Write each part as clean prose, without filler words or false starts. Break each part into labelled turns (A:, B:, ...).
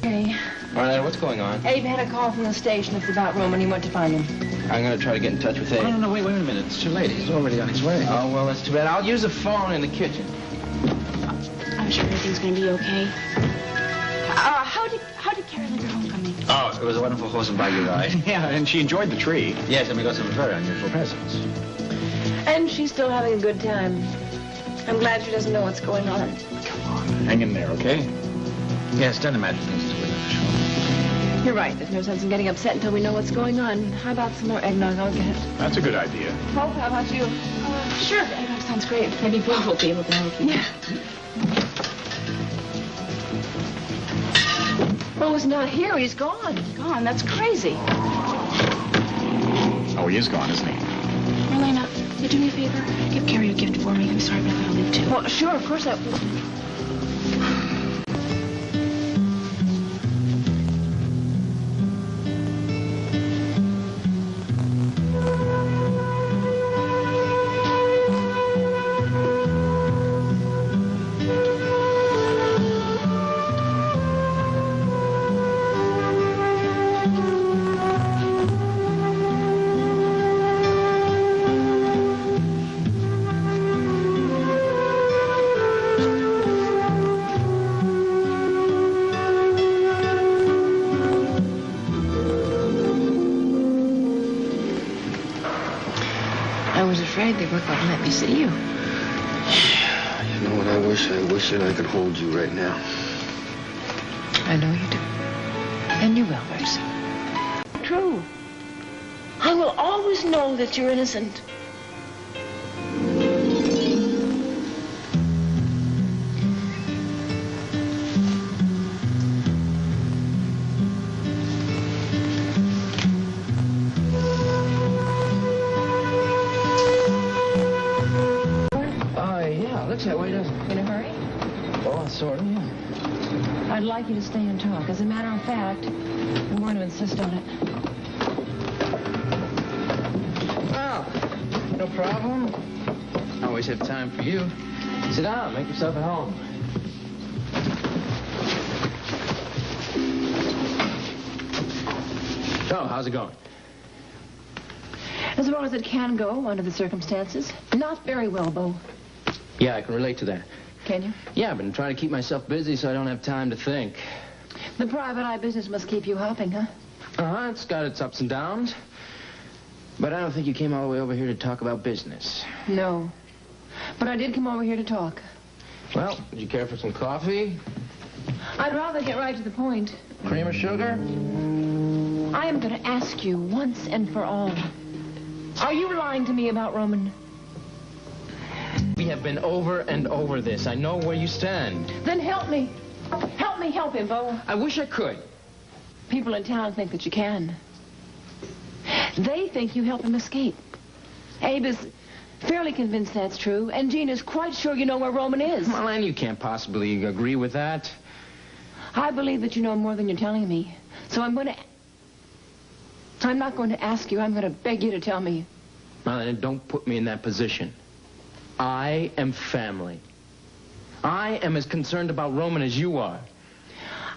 A: Okay.
B: Marlena, what's going on?
A: Abe had a call from the station. It's about Roman. He went to find him.
B: I'm going to try to get in touch with Abe.
C: No, wait a minute. It's too late. He's already on his way.
B: Oh, well, that's too bad. I'll use the phone in the kitchen.
D: I'm sure everything's going to be okay. How did Carrie like her homecoming?
C: Oh, it was a wonderful horse and buggy ride. Yeah, and she enjoyed the tree. Yes, and we got some very unusual presents.
A: And she's still having a good time. I'm glad she doesn't know what's going on.
C: Come on, hang in there, okay? Yes, don't imagine things too unusual.
A: You're right. There's no sense in getting upset until we know what's going on. How about some more eggnog? I'll get it.
C: That's a good idea.
A: Hope, how about you?
D: Sure, eggnog sounds great. Maybe Bill will be able to help you.
A: Yeah. Oh, he's not here. He's gone.
D: Gone? That's crazy.
C: Oh, he is gone, isn't he?
D: Marlena, would you do me a favor? Give Carrie a gift for me. I'm sorry, but I'll leave too.
A: Well, sure, of course I... They weren't going to let me see you.
E: You know what I wish? I wish that I could hold you right now.
A: I know you do. And you will very soon. True. I will always know that you're innocent. I'd like you to stay and talk. As a matter of fact, I'm going to insist on it.
B: Oh, no problem. I always have time for you. Sit down, make yourself at home. So, how's it going?
A: As well as it can go under the circumstances. Not very well, Bo.
B: Yeah, I can relate to that.
A: Can you?
B: Yeah, I've been trying to keep myself busy so I don't have time to think.
A: The private eye business must keep you hopping, huh?
B: Uh-huh, it's got its ups and downs. But I don't think you came all the way over here to talk about business.
A: No. But I did come over here to talk.
B: Well, would you care for some coffee?
A: I'd rather get right to the point.
B: Cream or sugar?
A: I am going to ask you once and for all. Are you lying to me about Roman?
B: We have been over and over this. I know where you stand.
A: Then help me. Help me help him, Bo.
B: I wish I could.
A: People in town think that you can. They think you help him escape. Abe is fairly convinced that's true, and Jean is quite sure you know where Roman is.
B: Marlena, you can't possibly agree with that.
A: I believe that you know more than you're telling me. So I'm not going to ask you. I'm going to beg you to tell me.
B: Marlena, don't put me in that position. I am family. I am as concerned about Roman as you are.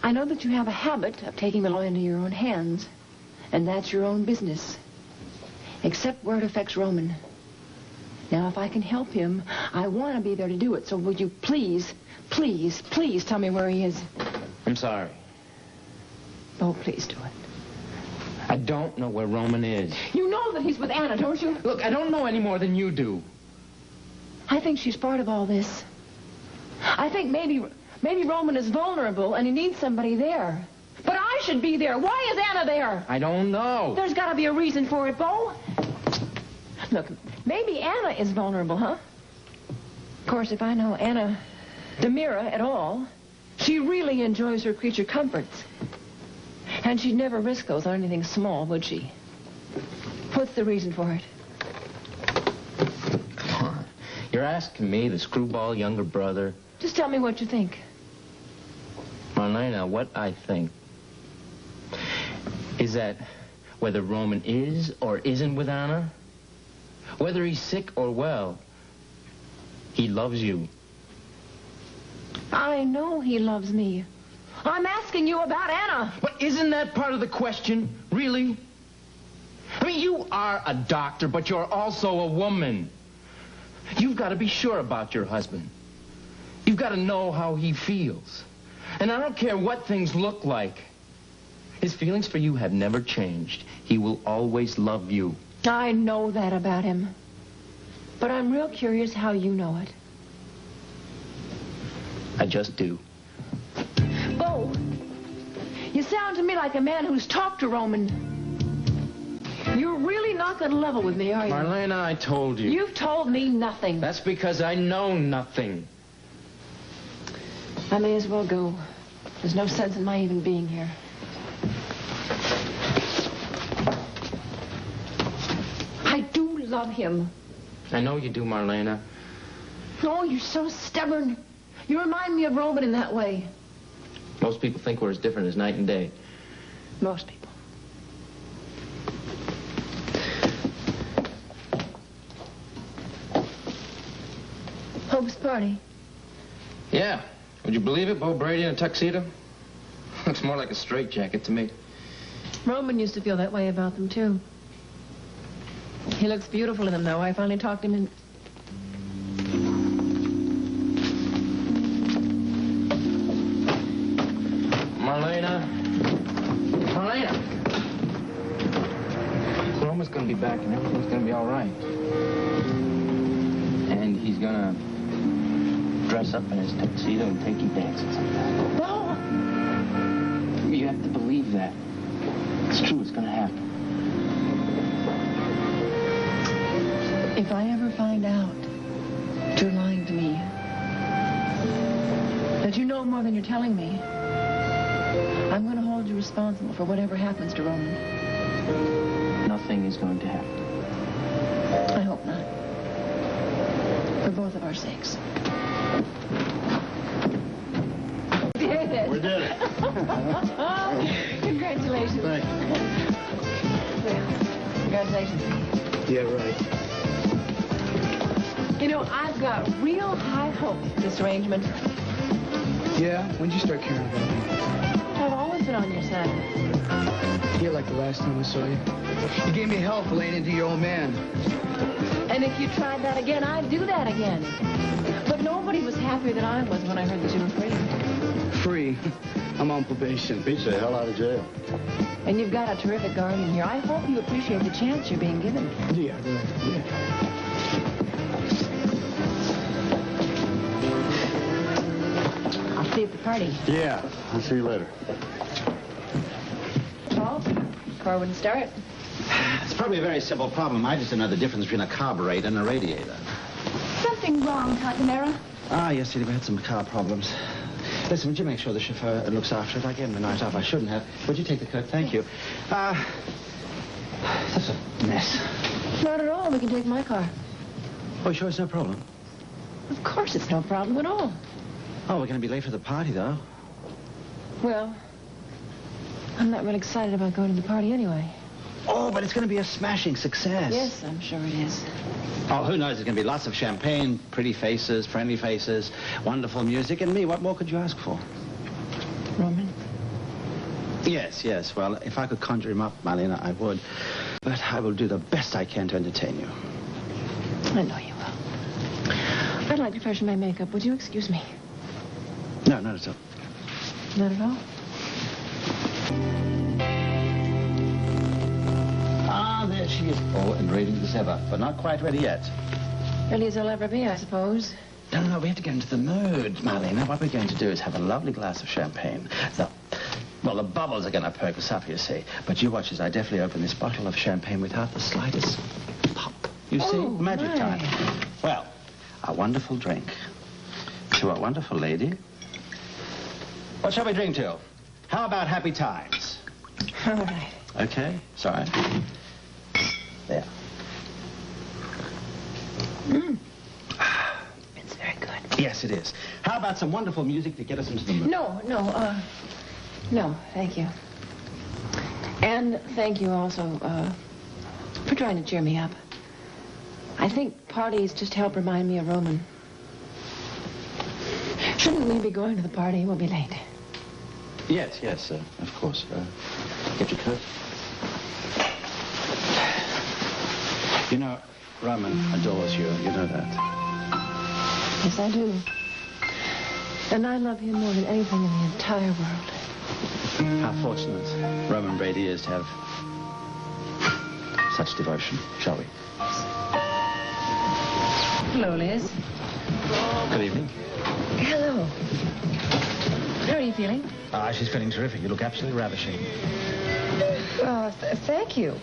A: I know that you have a habit of taking the law into your own hands, and that's your own business, except where it affects Roman. Now, if I can help him, I want to be there to do it, so would you please, please, please tell me where he is?
B: I'm sorry.
A: Oh, please do it.
B: I don't know where Roman is.
A: You know that he's with Anna, don't you?
B: Look, I don't know any more than you do.
A: I think she's part of all this. I think maybe Roman is vulnerable and he needs somebody there. But I should be there. Why is Anna there?
B: I don't know.
A: There's got to be a reason for it, Bo. Look, maybe Anna is vulnerable, huh? Of course, if I know Anna DeMira at all, she really enjoys her creature comforts. And she'd never risk those on anything small, would she? What's the reason for it?
B: You're asking me, the screwball younger brother.
A: Just tell me what you think.
B: Marlena, what I think is that whether Roman is or isn't with Anna, whether he's sick or well, he loves you.
A: I know he loves me. I'm asking you about Anna.
B: But isn't that part of the question, really? I mean, you are a doctor, but you're also a woman. You've got to be sure about your husband. You've got to know how he feels. And I don't care what things look like. His feelings for you have never changed. He will always love you.
A: I know that about him. But I'm real curious how you know it.
B: I just do.
A: Bo, you sound to me like a man who's talked to Roman. You're really not going to level with me, are you?
B: Marlena, I told you.
A: You've told me nothing.
B: That's because I know nothing.
A: I may as well go. There's no sense in my even being here. I do love him.
B: I know you do, Marlena.
A: Oh, you're so stubborn. You remind me of Roman in that way.
B: Most people think we're as different as night and day.
A: Most people. Hope's party.
B: Yeah. Would you believe it, Bo Brady in a tuxedo? Looks more like a straitjacket to me.
A: Roman used to feel that way about them, too. He looks beautiful in them, though. I finally talked him in...
B: Marlena. Marlena! Roman's gonna be back and everything's gonna be all right. And he's gonna dress up in his tuxedo and take you dancing sometime.
A: Bo!
B: You have to believe that. It's true, it's gonna happen.
A: If I ever find out that you're lying to me, that you know more than you're telling me, I'm going to hold you responsible for whatever happens to Roman.
B: Nothing is going to happen.
A: I hope not. For both of our sakes.
E: We did it.
A: Congratulations.
E: Thank you.
A: Well, congratulations.
E: Yeah, right.
A: You know, I've got real high hopes for this arrangement.
F: Yeah? When'd you start caring about me?
A: I've always been on your side.
F: Yeah, like the last time I saw you. You gave me hell for laying into your old man.
A: And if you tried that again, I'd do that again. But nobody was happier than I was when I heard that you were free.
F: Free? I'm on probation.
E: Beats the hell out of jail.
A: And you've got a terrific guardian here. I hope you appreciate the chance you're being given.
F: Yeah, right. Yeah.
A: I'll see you at the party.
E: Yeah, I'll see you later.
A: Paul, car wouldn't start.
C: It's probably a very simple problem. I just don't know the difference between a carburetor and a radiator.
D: Something wrong, Catanera?
C: Ah, yes, we've had some car problems. Listen, would you make sure the chauffeur looks after it? I gave him the night off. I shouldn't have. Would you take the coat? Thank you. That's a mess.
A: Not at all. We can take my car.
C: Oh, sure, it's no problem.
A: Of course it's no problem at all.
C: Oh, we're going to be late for the party, though.
A: Well, I'm not really excited about going to the party anyway.
C: Oh, but it's going to be a smashing success.
A: Yes, I'm sure it is.
C: Oh, who knows? There's going to be lots of champagne, pretty faces, friendly faces, wonderful music, and me. What more could you ask for?
A: Roman?
C: Yes, yes. Well, if I could conjure him up, Marlena, I would. But I will do the best I can to entertain you.
A: I know you will. I'd like to freshen my makeup. Would you excuse me?
C: No, not at all.
A: Not at all?
C: Ah, there she is. Oh, and ready as ever, but not quite ready yet.
A: Ready as I'll ever be, I suppose.
C: No, we have to get into the mood, Marlena. What we're going to do is have a lovely glass of champagne. Well, the bubbles are going to perk us up, you see. But you watch as I deftly open this bottle of champagne without the slightest pop. You see? Magic
A: my.
C: time. Well, a wonderful drink to a wonderful lady. What shall we drink to? How about happy times?
A: All right.
C: Okay, sorry. There.
A: It's very good.
C: Yes, it is. How about some wonderful music to get us into the mood?
A: No, thank you. And thank you also, for trying to cheer me up. I think parties just help remind me of Roman. Shouldn't we be going to the party? We'll be late.
C: Yes, of course. Get your coat. You know, Roman adores you. You know that.
A: Yes, I do. And I love him more than anything in the entire world.
C: How fortunate Roman Brady is to have such devotion, shall we?
A: Hello, Liz.
C: Good evening.
A: Hello. How are you feeling?
C: She's feeling terrific. You look absolutely ravishing.
A: Thank you.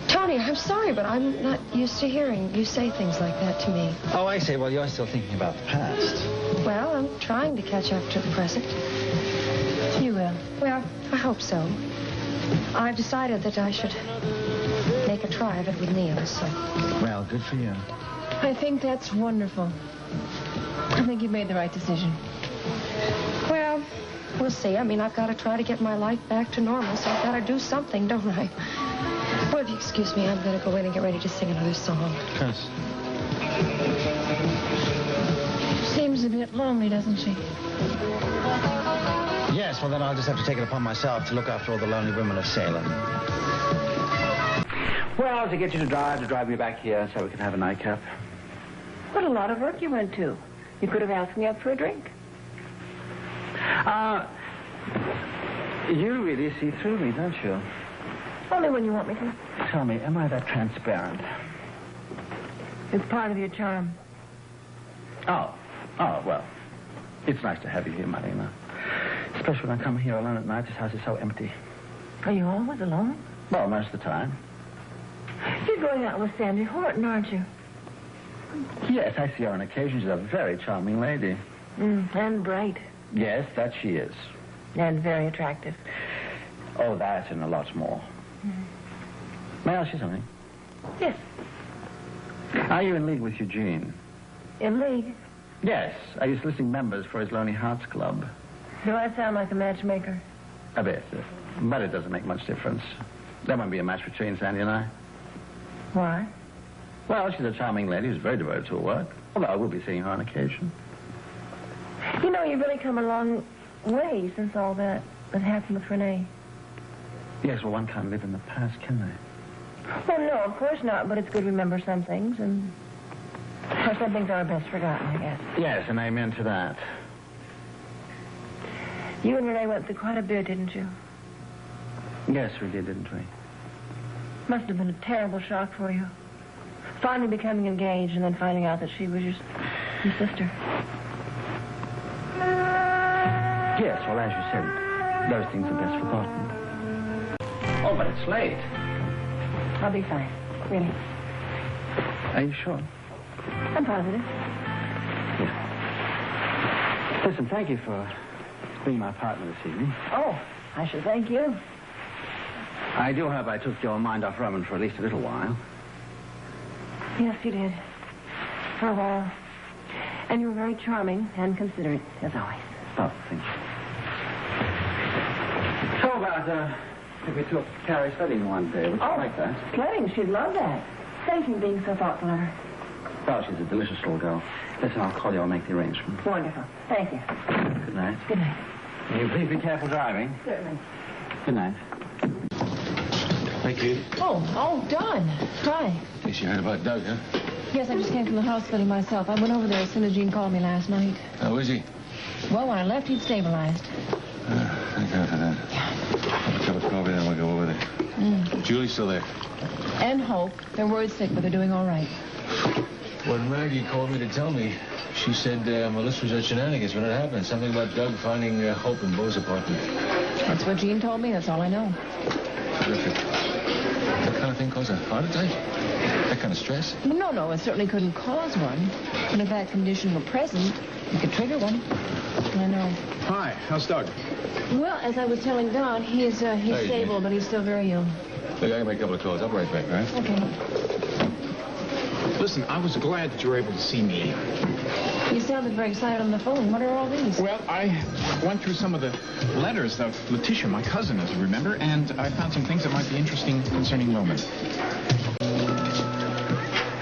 A: Tony, I'm sorry, but I'm not used to hearing you say things like that to me.
C: Oh, I see. Well, you're still thinking about the past.
A: Well, I'm trying to catch up to the present. You will? Well, I hope so. I've decided that I should make a try of it with Neil, so...
C: Well, good for you.
A: I think that's wonderful. I think you've made the right decision. Well, we'll see. I mean, I've got to try to get my life back to normal, so I've got to do something, don't I? Well, if you excuse me, I'm going to go in and get ready to sing another song.
C: Yes.
A: Seems a bit lonely, doesn't she?
C: Yes, well, then I'll just have to take it upon myself to look after all the lonely women of Salem. Well, to get you to drive me back here so we can have a nightcap.
A: What a lot of work you went to. You could have asked me up for a drink.
C: You really see through me, don't you?
A: Only when you want me to.
C: Tell me, am I that transparent?
A: It's part of your charm.
C: Oh, well. It's nice to have you here, Marlena. Especially when I come here alone at night. This house is so empty.
A: Are you always alone?
C: Well, most of the time.
A: You're going out with Sandy Horton, aren't you?
C: Yes, I see her on occasion. She's a very charming lady.
A: And bright.
C: Yes, that she is.
A: And very attractive.
C: Oh, that and a lot more. May I ask you something?
A: Yes.
C: Are you in league with Eugene?
A: In league?
C: Yes. Are you soliciting members for his Lonely Hearts Club?
A: Do I sound like a matchmaker?
C: A bit. But it doesn't make much difference. There won't be a match between Sandy and I.
A: Why?
C: Well, she's a charming lady who's very devoted to her work. Although I will be seeing her on occasion.
A: You know, you've really come a long way since all that happened with Renee.
C: Yes, well, one can't live in the past, can they?
A: Well, no, of course not, but it's good to remember some things, and... Of course, some things are best forgotten, I guess.
C: Yes, and amen to that.
A: You and Renee went through quite a bit, didn't you?
C: Yes, we did, didn't we?
A: Must have been a terrible shock for you. Finally becoming engaged and then finding out that she was your sister.
C: Yes, well, as you said, those things are best forgotten. Oh, but it's late.
A: I'll be fine, really.
C: Are you sure?
A: I'm positive.
C: Yeah. Listen, thank you for being my partner this evening.
A: Oh, I should thank you.
C: I do hope I took your mind off Roman for at least a little while.
A: Yes, you did. For a while. And you were very charming and considerate, as always.
C: Oh, thank you. So about, if we took Carrie sledding one day, would you like that?
A: Sledding, she'd love that. Thank you for being so thoughtful of her.
C: Well, she's a delicious little girl. Listen, I'll call you. I'll make the arrangements.
A: Wonderful. Thank you.
C: Good night.
A: Good night.
C: Will you please be careful driving?
A: Certainly.
C: Good night.
E: Thank you.
A: Oh, Don. Hi.
E: Guess you heard about Doug, huh?
A: Yes, I just came from the hospital myself. I went over there as soon as Jean called me last night.
E: How is he?
A: Well, when I left, he'd stabilized.
E: Thank God for that. Have a cup of coffee, then we'll go over there. Julie's still there.
A: And Hope. They're worried sick, but they're doing all right.
E: When Maggie called me to tell me, she said Melissa was at shenanigans when it happened. Something about Doug finding Hope in Beau's apartment.
A: That's what Jean told me. That's all I know.
E: Terrific. That kind of thing cause a heart attack? That kind of stress?
A: No, it certainly couldn't cause one. And if that condition were present, it could trigger one. I know.
F: Hi, how's Doug?
A: Well, as I was telling Don, he's stable, but he's still very ill.
E: Look, I can make a couple of calls. I'll be right back, all right?
A: Okay.
G: Listen, I was glad that you were able to see me.
A: You sounded very excited on the phone. What are all these?
G: Well, I went through some of the letters of Letitia, my cousin, as you remember, and I found some things that might be interesting concerning Roman.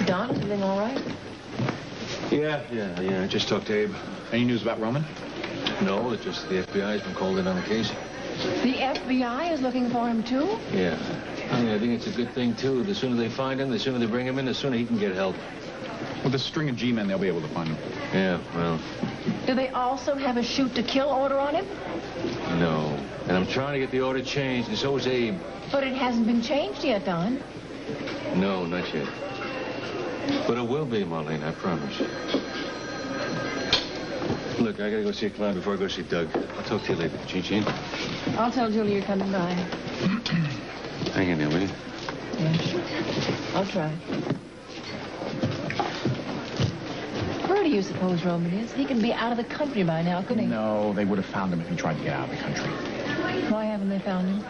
A: Don, everything all right?
G: Yeah. I just talked to Abe. Any news about Roman?
E: No, it's just the FBI's been called in on the case.
A: The FBI is looking for him, too?
E: Yeah. I mean, I think it's a good thing, too. The sooner they find him, the sooner they bring him in, the sooner he can get help.
G: With a string of G-men, they'll be able to find him.
E: Yeah, well,
A: Do they also have a shoot-to-kill order on him?
E: no. And I'm trying to get the order changed, and so is Abe.
A: But it hasn't been changed yet, Don.
E: No, not yet. But it will be, Marlena, I promise. Look, I gotta go see a client before I go see Doug. I'll talk to you later. Chin-chin.
A: I'll tell Julie you're coming by.
E: Hang in there, will you?
A: Yeah, sure. I'll try. Where do you suppose Roman is? He can be out of the country by now, couldn't he?
G: No, they would have found him if he tried to get out of the country.
A: Why haven't they found him?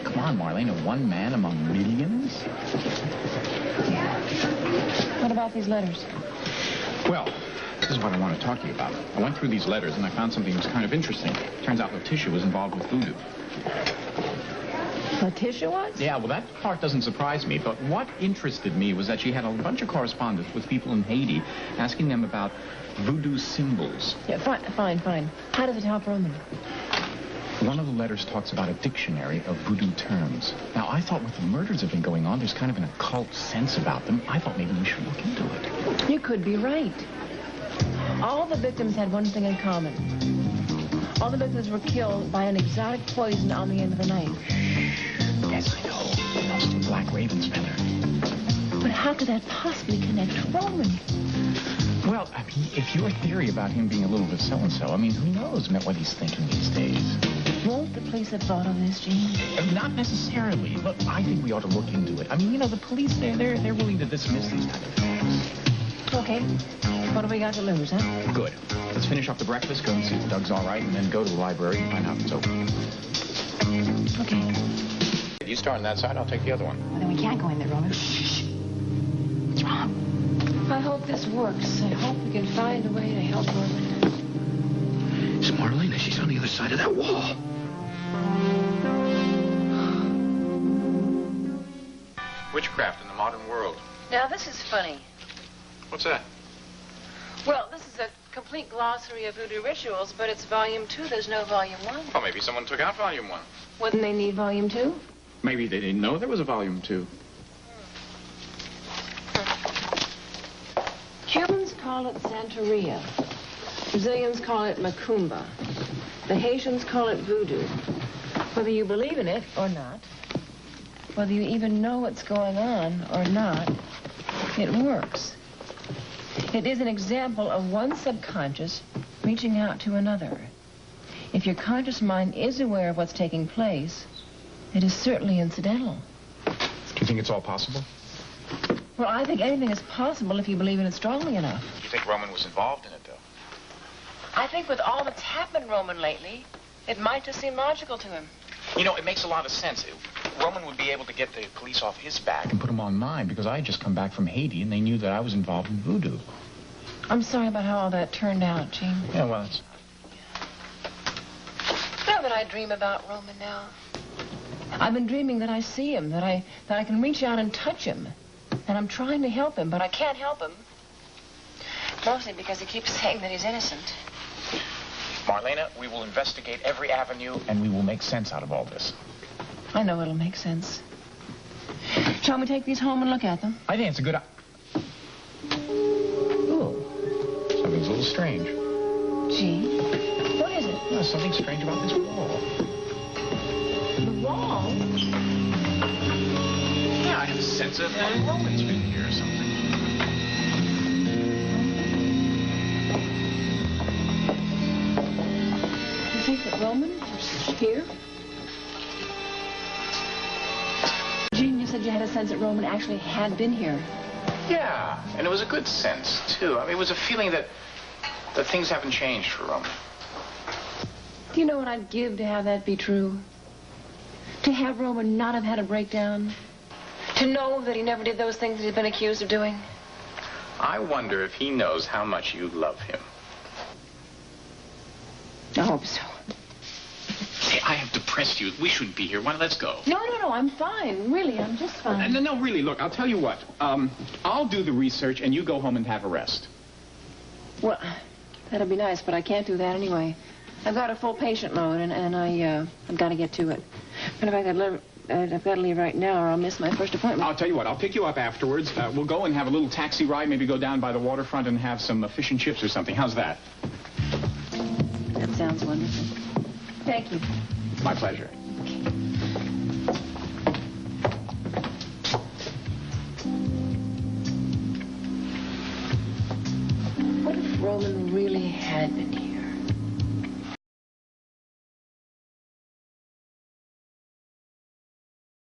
G: Come on, Marlena, one man among millions?
A: What about these letters?
G: Well, this is what I want to talk to you about. I went through these letters and I found something that was kind of interesting. Turns out Letitia was involved with voodoo.
A: Letitia was?
G: Yeah, well, that part doesn't surprise me, but what interested me was that she had a bunch of correspondence with people in Haiti asking them about voodoo symbols.
A: Yeah, fine. How does it help Roman?
G: One of the letters talks about a dictionary of voodoo terms. Now, I thought with the murders that have been going on, there's kind of an occult sense about them. I thought maybe we should look into it.
A: You could be right. All the victims had one thing in common. All the victims were killed by an exotic poison on the end of the knife.
G: Yes, I know. And also a black raven's feather.
A: But how could that possibly connect Roman?
G: Well, I mean, if your theory about him being a little bit so-and-so, I mean, who knows what he's thinking these days?
A: Won't the police have thought of this, Gene?
G: Not necessarily, but I think we ought to look into it. I mean, you know, the police, they're willing to dismiss these kind of things.
A: Okay. What do we got to lose, huh?
G: Good. Let's finish off the breakfast, go and see if Doug's all right, and then go to the library and find out if it's open.
A: Okay.
G: You start on that side, I'll take the other one.
D: Well, then we can't go in there, Roman. Shh. What's wrong?
A: I hope this works. I hope we can find a way to help Roman.
C: It's Marlena. She's on the other side of that wall.
G: Witchcraft in the modern world.
A: Now, this is funny.
G: What's that?
A: Well, this is a complete glossary of voodoo rituals, but it's volume 2. There's no volume 1.
G: Well, maybe someone took out volume 1.
A: Wouldn't they need volume 2?
G: Maybe they didn't know there was a volume 2.
A: Cubans call it Santeria. Brazilians call it Macumba. The Haitians call it voodoo. Whether you believe in it or not, whether you even know what's going on or not, it works. It is an example of one subconscious reaching out to another. If your conscious mind is aware of what's taking place, it is certainly incidental.
G: Do you think it's all possible?
A: Well, I think anything is possible if you believe in it strongly enough.
G: You think Roman was involved in it, though?
A: I think with all that's happened, Roman, lately, it might just seem logical to him.
G: You know, it makes a lot of sense. Roman would be able to get the police off his back and put them on mine because I had just come back from Haiti and they knew that I was involved in voodoo.
A: I'm sorry about how all that turned out, Gene.
G: Yeah, well, it's...
A: You know that I dream about Roman now? I've been dreaming that I see him, that I can reach out and touch him. And I'm trying to help him, but I can't help him. Mostly because he keeps saying that he's innocent.
G: Marlena, we will investigate every avenue and we will make sense out of all this.
A: I know it'll make sense. Shall we take these home and look at them?
G: I think it's a good... Ooh, something's a little strange.
A: Gee, what is it?
G: There's something strange about this wall.
A: The wall?
G: Yeah, I have a sense of Roman's been here or something.
A: You think that Roman is here? Gene, you said you had a sense that Roman actually had been here.
G: Yeah, and it was a good sense, too. I mean, it was a feeling that things haven't changed for Roman.
A: Do you know what I'd give to have that be true? To have Roman not have had a breakdown? To know that he never did those things that he's been accused of doing?
G: I wonder if he knows how much you love him.
A: I hope so.
G: Hey, I have depressed you. We shouldn't be here. Why, let's go.
A: No, I'm fine. Really, I'm just fine.
G: No, really, look, I'll tell you what. I'll do the research and you go home and have a rest.
A: Well, that'd be nice, but I can't do that anyway. I've got a full patient load, and I've got to get to it. Matter of fact, I've got to leave right now, or I'll miss my first appointment.
G: I'll tell you what, I'll pick you up afterwards. We'll go and have a little taxi ride, maybe go down by the waterfront and have some fish and chips or something. How's that?
A: That sounds wonderful. Thank you.
G: My pleasure.
A: What if Roman really had been here?